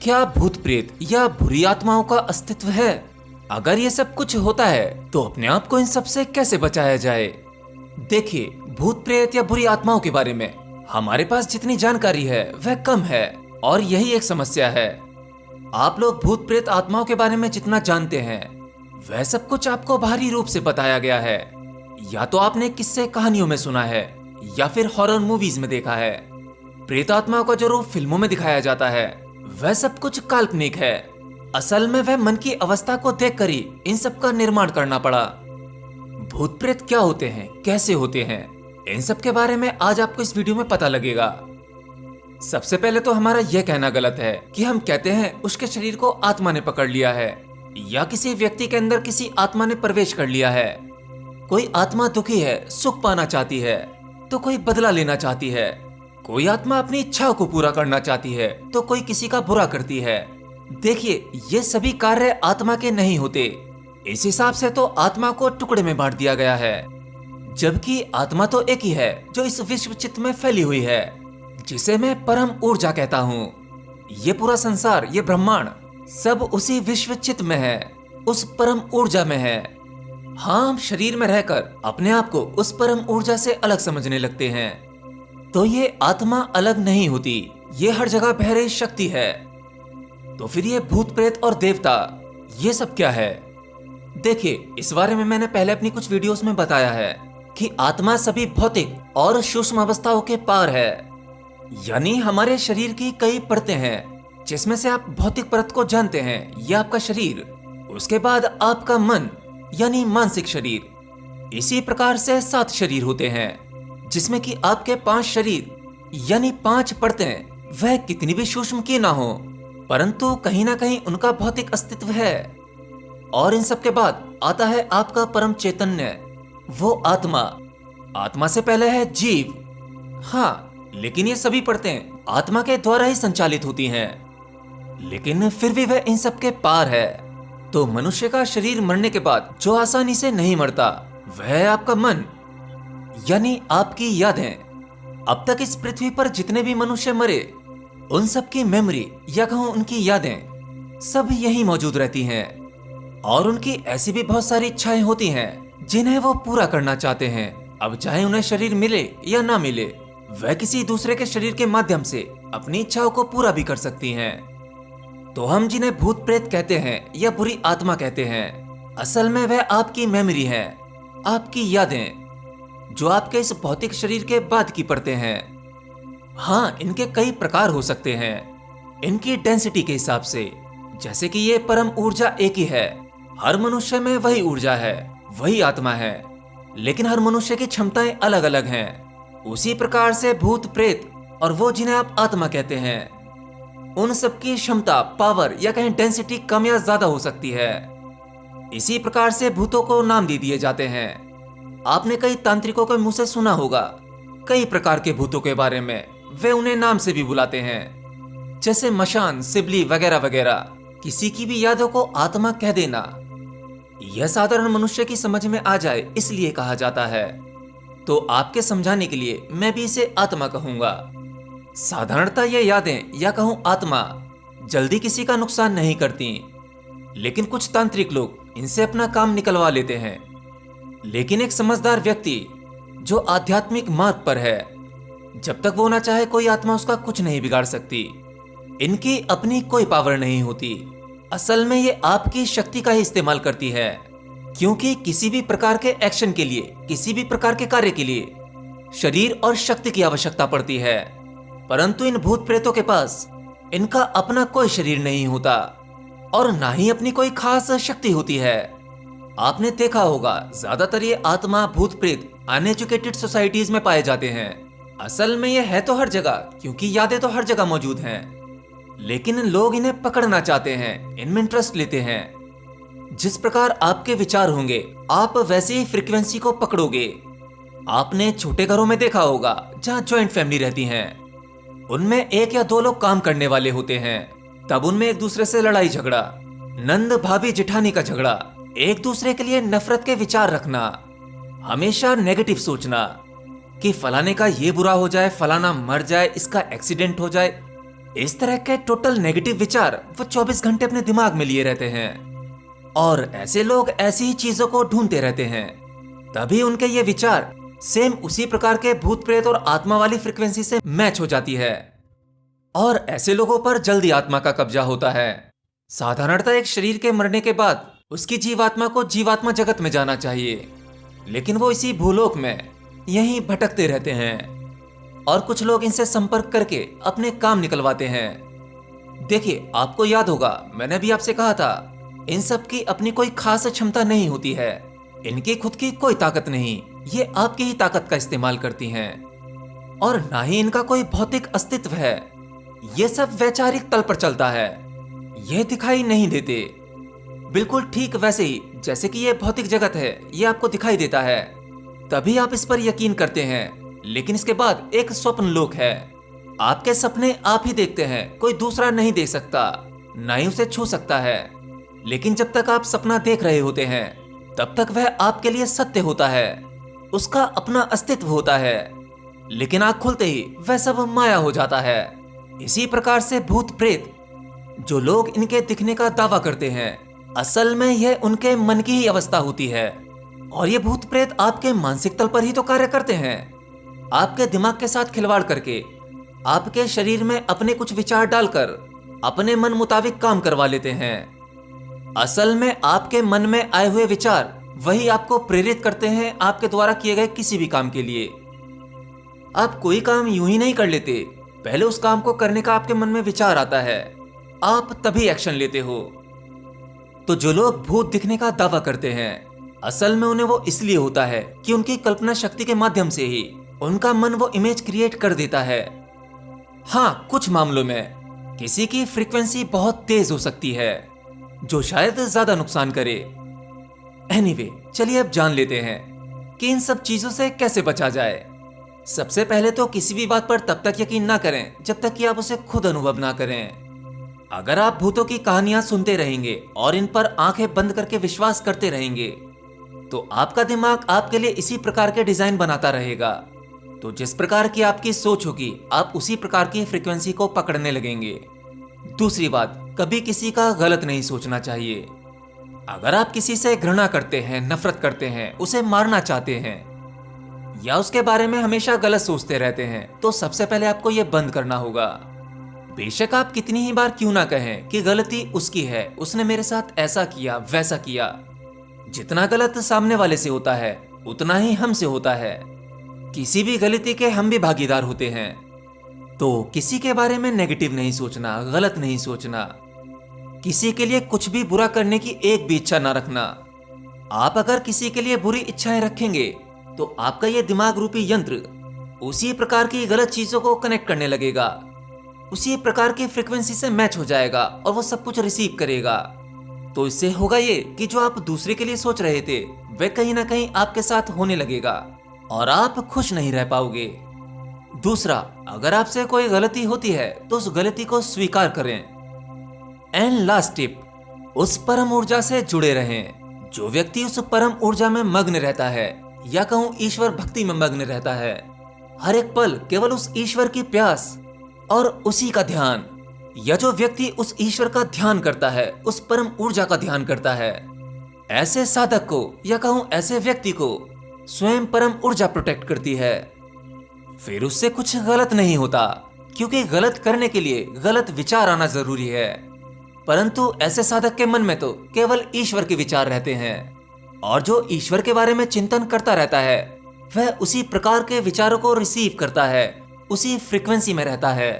क्या भूत प्रेत या बुरी आत्माओं का अस्तित्व है? अगर ये सब कुछ होता है तो अपने आप को इन सब से कैसे बचाया जाए? देखिए, भूत प्रेत या बुरी आत्माओं के बारे में हमारे पास जितनी जानकारी है वह कम है और यही एक समस्या है। आप लोग भूत प्रेत आत्माओं के बारे में जितना जानते हैं वह सब कुछ आपको बाहरी रूप से बताया गया है। या तो आपने किस्से कहानियों में सुना है या फिर हॉरर मूवीज में देखा है। प्रेत आत्माओं का जो रूप फिल्मों में दिखाया जाता है वह सब कुछ काल्पनिक है। असल में वह मन की अवस्था को देखकर ही इन सब का निर्माण करना पड़ा। भूत प्रेत क्या होते हैं, कैसे होते हैं, इन सब के बारे में आज आपको इस वीडियो में पता लगेगा। सबसे पहले तो हमारा यह कहना गलत है कि हम कहते हैं उसके शरीर को आत्मा ने पकड़ लिया है या किसी व्यक्ति के अंदर किसी आत्मा ने प्रवेश कर लिया है। कोई आत्मा दुखी है, सुख पाना चाहती है तो कोई बदला लेना चाहती है। कोई आत्मा अपनी इच्छाओं को पूरा करना चाहती है तो कोई किसी का बुरा करती है। देखिए, ये सभी कार्य आत्मा के नहीं होते। इस हिसाब से तो आत्मा को टुकड़े में बांट दिया गया है, जबकि आत्मा तो एक ही है जो इस विश्व चित्त में फैली हुई है, जिसे मैं परम ऊर्जा कहता हूँ। ये पूरा संसार, ये ब्रह्मांड सब उसी विश्व चित्त में है, उस परम ऊर्जा में है। हाँ, हम शरीर में रहकर अपने आप को उस परम ऊर्जा से अलग समझने लगते हैं, तो ये आत्मा अलग नहीं होती, ये हर जगह बह रही शक्ति है। तो फिर ये भूत प्रेत और देवता, ये सब क्या है? देखिए, इस बारे में मैंने पहले अपनी कुछ वीडियोस में बताया है कि आत्मा सभी भौतिक और सूक्ष्म अवस्थाओं के पार है। यानी हमारे शरीर की कई परतें हैं, जिसमें से आप भौतिक परत को जानते हैं, यह आपका शरीर। उसके बाद आपका मन यानी मानसिक शरीर। इसी प्रकार से 7 शरीर होते हैं, जिसमें कि आपके 5 शरीर यानी 5 परतें वह कितनी भी सूक्ष्म की ना हो, परंतु कहीं ना कहीं उनका भौतिक अस्तित्व है। और इन सब के बाद आता है आपका परम चैतन्य, वो आत्मा। आत्मा से पहले है जीव। हाँ, लेकिन ये सभी परतें आत्मा के द्वारा ही संचालित होती हैं, लेकिन फिर भी वह इन सब के पार है। तो मनुष्य का शरीर मरने के बाद जो आसानी से नहीं मरता वह है आपका मन, यानी आपकी यादें। अब तक इस पृथ्वी पर जितने भी मनुष्य मरे उन सब की मेमोरी या कहूं उनकी यादें सब यही मौजूद रहती हैं। और उनकी ऐसी भी बहुत सारी इच्छाएं होती हैं जिन्हें वो पूरा करना चाहते हैं। अब चाहे उन्हें शरीर मिले या ना मिले, वह किसी दूसरे के शरीर के माध्यम से अपनी इच्छाओं को पूरा भी कर सकती हैं। तो हम जिन्हें भूत प्रेत कहते हैं या बुरी आत्मा कहते हैं, असल में वह आपकी मेमोरी है, आपकी यादें, जो आपके इस भौतिक शरीर के बाद की परतें हैं। हाँ, इनके कई प्रकार हो सकते हैं इनकी डेंसिटी के हिसाब से। जैसे कि ये परम ऊर्जा एक ही है, हर मनुष्य में वही ऊर्जा है, वही आत्मा है, लेकिन हर मनुष्य की क्षमताएं अलग अलग हैं। उसी प्रकार से भूत प्रेत और वो जिन्हें आप आत्मा कहते हैं, उन सबकी क्षमता, पावर या कहीं डेंसिटी कम या ज्यादा हो सकती है। इसी प्रकार से भूतों को नाम दे दिए जाते हैं। आपने कई तांत्रिकों के मुंह से सुना होगा कई प्रकार के भूतों के बारे में, वे उन्हें नाम से भी बुलाते हैं, जैसे मशान, सिबली वगैरह वगैरह। किसी की भी यादों को आत्मा कह देना यह साधारण मनुष्य की समझ में आ जाए इसलिए कहा जाता है। तो आपके समझाने के लिए मैं भी इसे आत्मा कहूंगा। साधारणतः ये यादें या कहूं आत्मा जल्दी किसी का नुकसान नहीं करती, लेकिन कुछ तांत्रिक लोग इनसे अपना काम निकलवा लेते हैं। लेकिन एक समझदार व्यक्ति जो आध्यात्मिक मार्ग पर है, जब तक वो ना चाहे कोई आत्मा उसका कुछ नहीं बिगाड़ सकती। इनकी अपनी कोई पावर नहीं होती। असल में ये आपकी शक्ति का ही इस्तेमाल करती है, क्योंकि किसी भी प्रकार के एक्शन के लिए, किसी भी प्रकार के कार्य के लिए शरीर और शक्ति की आवश्यकता पड़ती है। परंतु इन भूत प्रेतों के पास इनका अपना कोई शरीर नहीं होता और ना ही अपनी कोई खास शक्ति होती है। आपने देखा होगा ज्यादातर ये आत्मा, भूत प्रेत अनएजुकेटेड सोसाइटीज में पाए जाते हैं। असल में ये है तो हर जगह, क्योंकि यादें तो हर जगह मौजूद हैं, लेकिन लोग इन्हें पकड़ना चाहते हैं, इनमें इंटरेस्ट लेते हैं। जिस प्रकार आपके विचार होंगे आप वैसे ही फ्रीक्वेंसी को पकड़ोगे। आपने छोटे घरों में देखा होगा जहाँ ज्वाइंट फैमिली रहती हैं, उनमें 1 या 2 लोग काम करने वाले होते हैं, तब उनमें एक दूसरे से लड़ाई झगड़ा, नंद भाभी जिठानी का झगड़ा, एक दूसरे के लिए नफरत के विचार रखना, हमेशा नेगेटिव सोचना कि फलाने का ये बुरा हो जाए, फलाना मर जाए, इसका एक्सीडेंट हो जाए। इस तरह के टोटल नेगेटिव विचार वो 24 घंटे अपने दिमाग में लिए रहते हैं और ऐसे लोग ऐसी ही चीजों को ढूंढते रहते हैं। तभी उनके ये विचार सेम उसी प्रकार के भूत प्रेत और आत्मा वाली फ्रीक्वेंसी से मैच हो जाती है और ऐसे लोगों पर जल्दी आत्मा का कब्जा होता है। साधारणतः एक शरीर के मरने के बाद उसकी जीवात्मा को जीवात्मा जगत में जाना चाहिए, लेकिन वो इसी भूलोक में यहीं भटकते रहते हैं और कुछ लोग इनसे संपर्क करके अपने काम निकलवाते हैं। देखिए, आपको याद होगा मैंने भी आपसे कहा था, इन सब की अपनी कोई खास क्षमता नहीं होती है, इनकी खुद की कोई ताकत नहीं, ये आपकी ही ताकत का इस्तेमाल करती हैं और ना ही इनका कोई भौतिक अस्तित्व है। ये सब वैचारिक तल पर चलता है, ये दिखाई नहीं देते। बिल्कुल ठीक वैसे ही जैसे कि ये भौतिक जगत है, ये आपको दिखाई देता है, तभी आप इस पर यकीन करते हैं। लेकिन इसके बाद एक स्वप्न लोक है, आपके सपने आप ही देखते हैं, कोई दूसरा नहीं देख सकता, ना ही उसे छू सकता है। लेकिन जब तक आप सपना देख रहे होते हैं तब तक वह आपके लिए सत्य होता है, उसका अपना अस्तित्व होता है। लेकिन आँख खुलते ही वह सब माया हो जाता है। इसी प्रकार से भूत प्रेत, जो लोग इनके दिखने का दावा करते हैं, असल में यह उनके मन की ही अवस्था होती है और ये भूत प्रेत आपके मानसिक तल पर ही तो कार्य करते हैं। आपके दिमाग के साथ खिलवाड़ करके आपके शरीर में अपने कुछ विचार डालकर अपने मन मुताबिक काम करवा लेते हैं। असल में आपके मन में आए हुए विचार वही आपको प्रेरित करते हैं आपके द्वारा किए गए किसी भी काम के लिए। आप कोई काम यूं ही नहीं कर लेते, पहले उस काम को करने का आपके मन में विचार आता है, आप तभी एक्शन लेते हो। तो जो लोग भूत दिखने का दावा करते हैं, असल में उन्हें वो इसलिए होता है कि उनकी कल्पना शक्ति के माध्यम से ही उनका मन वो इमेज क्रिएट कर देता है। हाँ, कुछ मामलों में किसी की फ्रीक्वेंसी बहुत तेज हो सकती है जो शायद ज्यादा नुकसान करे। एनीवे, चलिए अब जान लेते हैं कि इन सब चीजों से कैसे बचा जाए। सबसे पहले तो किसी भी बात पर तब तक यकीन ना करें जब तक कि आप उसे खुद अनुभव ना करें। अगर आप भूतों की कहानियां सुनते रहेंगे और इन पर आंखें बंद करके विश्वास करते रहेंगे तो आपका दिमाग आपके लिए इसी प्रकार के डिजाइन बनाता रहेगा। तो जिस प्रकार की आपकी सोच होगी, आप उसी प्रकार की फ्रीक्वेंसी को पकड़ने लगेंगे। दूसरी बात, कभी किसी का गलत नहीं सोचना चाहिए। अगर आप किसी से घृणा करते हैं, नफरत करते हैं, उसे मारना चाहते हैं या उसके बारे में हमेशा गलत सोचते रहते हैं, तो सबसे पहले आपको यह बंद करना होगा। बेशक आप कितनी ही बार क्यों ना कहें कि गलती उसकी है, उसने मेरे साथ ऐसा किया, वैसा किया। जितना गलत सामने वाले से होता है उतना ही हमसे होता है। किसी भी गलती के हम भी भागीदार होते हैं। तो किसी के बारे में नेगेटिव नहीं सोचना, गलत नहीं सोचना, किसी के लिए कुछ भी बुरा करने की एक भी इच्छा ना रखना। आप अगर किसी के लिए बुरी इच्छाएं रखेंगे तो आपका यह दिमाग रूपी यंत्र उसी प्रकार की गलत चीजों को कनेक्ट करने लगेगा, उसी प्रकार की फ्रीक्वेंसी से मैच हो जाएगा और वो सब कुछ रिसीव करेगा। तो इससे होगा ये कि जो आप दूसरे के लिए सोच रहे थे वह कहीं ना कहीं आपके साथ होने लगेगा और आप खुश नहीं रह पाओगे। दूसरा, अगर आपसे कोई गलती होती है तो उस गलती को स्वीकार करें। एंड लास्ट टिप, उस परम ऊर्जा से जुड़े रहें। जो व्यक्ति उस परम ऊर्जा में मग्न रहता है या कहूं ईश्वर भक्ति में मग्न रहता है, हर एक पल केवल उस ईश्वर की प्यास और उसी का ध्यान, या जो व्यक्ति उस ईश्वर का ध्यान करता है, उस परम ऊर्जा का ध्यान करता है, ऐसे साधक को या कहूं ऐसे व्यक्ति को स्वयं परम ऊर्जा प्रोटेक्ट करती है। फिर उससे कुछ गलत नहीं होता, क्योंकि गलत करने के लिए गलत विचार आना जरूरी है। परंतु ऐसे साधक के मन में तो केवल ईश्वर के विचार रहते हैं और जो ईश्वर के बारे में चिंतन करता रहता है वह उसी प्रकार के विचारों को रिसीव करता है, उसी फ्रीक्वेंसी में रहता है।